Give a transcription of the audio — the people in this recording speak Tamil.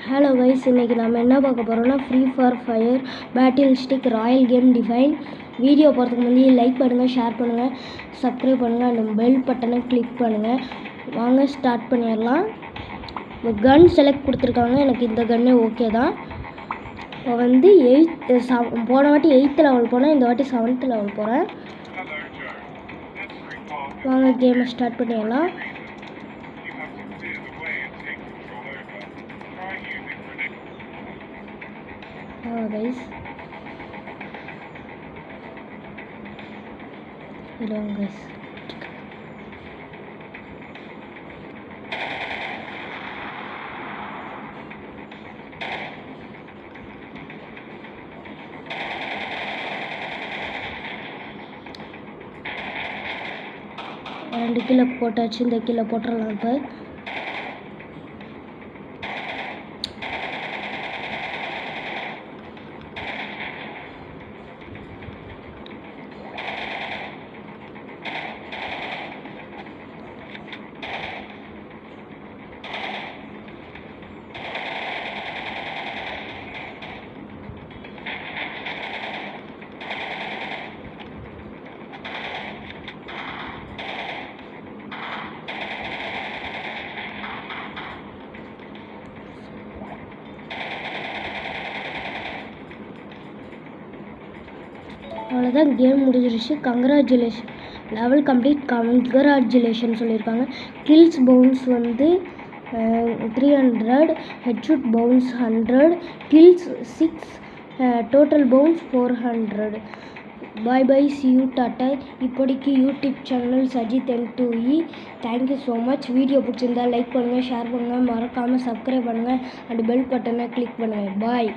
ஹலோ கைஸ், இன்றைக்கி நம்ம என்ன பார்க்க போகிறோம்னா free fire battle stick Royal game define. Video போகிறதுக்கு முன்னாடி லைக் பண்ணுங்கள், ஷேர் பண்ணுங்கள், சப்ஸ்கிரைப் பண்ணுங்கள், அந்த பெல் பட்டனை கிளிக் பண்ணுங்கள். வாங்க ஸ்டார்ட் பண்ணிடலாம். கன் செலக்ட் கொடுத்துருக்காங்க, எனக்கு இந்த கன்னே ஓகே தான். இப்போ வந்து போன வாட்டி 8th லெவல் போனேன், இந்த வாட்டி 7th லெவல் போகிறேன். வாங்க கேமை ஸ்டார்ட் பண்ணிடலாம். கைஸ் இதுவாங்க கைஸ். ரெண்டு கீழே போட்டாச்சு, இந்த கீழே போட்டுடலாம். இப்போ அவ்வளோதான், கேம் முடிஞ்சிருச்சு. கங்க்ராச்சுலேஷன், லெவல் கம்ப்ளீட், கங்க்ராச்சுலேஷன் சொல்லியிருக்காங்க. கில்ஸ் பவுன்ஸ் வந்து 300, headshot bonus 100, kills 6, total bonus 400. Bye bye, see you, டாட்டா. இப்போதைக்கு YouTube channel Sajith N2E. Thank you so much. Video பிடிச்சிருந்தா லைக் பண்ணுங்கள், ஷேர் பண்ணுங்கள், மறக்காமல் சப்ஸ்கிரைப் பண்ணுங்கள், அண்ட் பெல் பட்டனை கிளிக் பண்ணுங்கள். பாய்.